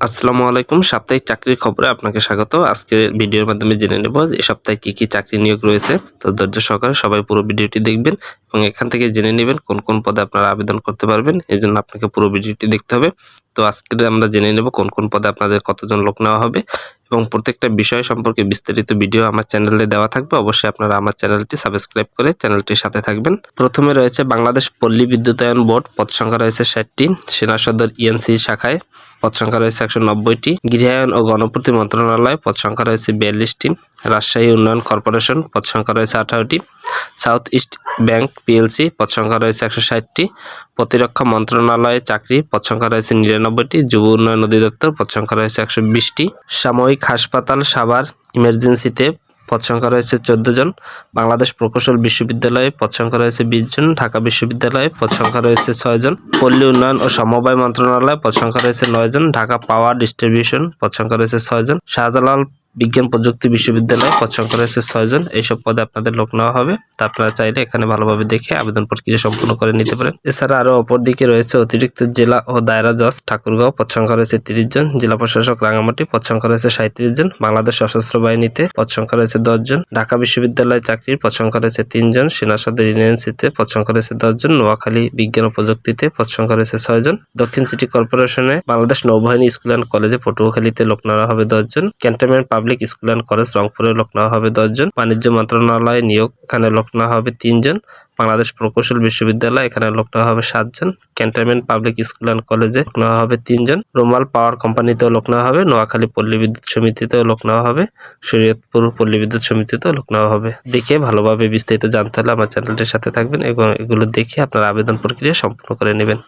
আসসালামু আলাইকুম। সাপ্তাহিক চাকরির খবরে আপনাকে স্বাগত। আজকের ভিডিওর মাধ্যমে জেনে নেব যে এই সপ্তাহে কি চাকরি নিয়োগ রয়েছে। তো ধৈর্য সহকারে সবাই পুরো ভিডিওটি দেখবেন এবং এখান থেকে জেনে নেবেন কোন পদে আপনারা আবেদন করতে পারবেন। এজন্য আপনাকে পুরো ভিডিওটি দেখতে হবে। তো আজকে আমরা জেনে নেব কোন পদে আপনাদের কতজন লোক নেওয়া হবে এবং প্রত্যেকটা বিষয় সম্পর্কে বিস্তারিত ভিডিও আমার চ্যানেলে দেওয়া থাকবে। অবশ্যই আপনারা আমার চ্যানেলটি সাবস্ক্রাইব করে চ্যানেলটির সাথে থাকবেন। প্রথমে রয়েছে বাংলাদেশ পল্লী বিদ্যুতায়ন বোর্ড, পদ সংখ্যা রয়েছে 60টি। সেনা সদর ইএনসি শাখায় পদ সংখ্যা রয়েছে 190টি। গৃহায়ন ও গণপূর্তি মন্ত্রণালয় পদ সংখ্যা রয়েছে 42টি। রাজশাহী উন্নয়ন কর্পোরেশন পদ সংখ্যা রয়েছে 18টি। সাউথ ইস্ট ব্যাংক পিএলসি পদ সংখ্যা রয়েছে 160টি। প্রতিরক্ষা মন্ত্রণালয়ে চাকরি পদ সংখ্যা রয়েছে 99টি। যুব উন্নয়ন অধিদপ্তর পদ সংখ্যা রয়েছে 120টি। সাময়িক হাসপাতাল সাভার ইমার্জেন্সিতে পদ সংখ্যা রয়েছে 14 জন। বাংলাদেশ প্রকৌশল বিশ্ববিদ্যালয়ে পদ সংখ্যা রয়েছে 20 জন। ঢাকা বিশ্ববিদ্যালয়ে পদ সংখ্যা রয়েছে 6 জন। পল্লী উন্নয়ন ও সমবায় মন্ত্রণালয়ে পদ সংখ্যা রয়েছে 9 জন। ঢাকা পাওয়ার ডিস্ট্রিবিউশন পদ সংখ্যা রয়েছে 6 জন। শাহজালাল বিজ্ঞান প্রযুক্তি বিশ্ববিদ্যালয়ে পদ সংখ্যা রয়েছে 6 জন। এইসব পদে আপনাদের লোক নেওয়া হবে। তা আপনারা চাইলে এখানে ভালোভাবে দেখে আবেদন প্রক্রিয়া সম্পূর্ণ করে নিতে পারেন। এছাড়া আরও অপরদিকে রয়েছে অতিরিক্ত জেলা ও দায়রা জজ ঠাকুরগাঁও পদ সংখ্যা রয়েছে 30 জন। জেলা প্রশাসক রাঙামাটি পদ সংখ্যা রয়েছে 37 জন। বাংলাদেশ সশস্ত্র বাহিনীতে পদ সংখ্যা রয়েছে 10 জন। ঢাকা বিশ্ববিদ্যালয় চাকরির পদ সংখ্যা রয়েছে 3 জন। সেনা সদর ইউনিয়নসিতে পদ সংখ্যা রয়েছে 10 জন। নোয়াখালী বিজ্ঞান ও প্রযুক্তিতে পদ সংখ্যা রয়েছে 6 জন। দক্ষিণ সিটি কর্পোরেশনে বাংলাদেশ নৌবাহিনী স্কুল অ্যান্ড কলেজে পটুয়াখালীতে লোক নেওয়া হবে 10 জন। Cantonment public school and college রংপুরে লোক নেওয়া হবে 10 জন। বাণিজ্য মন্ত্রণালয় নিয়োগ, এখানে লোক নেওয়া হবে 3 জন। বাংলাদেশ প্রকৌশল বিশ্ববিদ্যালয়, এখানে লোক নেওয়া হবে 7 জন। ক্যান্টনমেন্ট পাবলিক স্কুল অ্যান্ড কলেজে লোক নেওয়া হবে 3 জন। রুমাল পাওয়ার কোম্পানিতেও লোক নেওয়া হবে। নোয়াখালী পল্লী বিদ্যুৎ সমিতিতেও লোক নেওয়া হবে। শরীয়তপুর পল্লী বিদ্যুৎ সমিতিতেও লোক নেওয়া হবে। দেখে ভালোভাবে বিস্তারিত জানতে হলে আমার চ্যানেলটির সাথে থাকবেন এবং এগুলো দেখে আপনারা আবেদন প্রক্রিয়া সম্পূর্ণ করে নেবেন।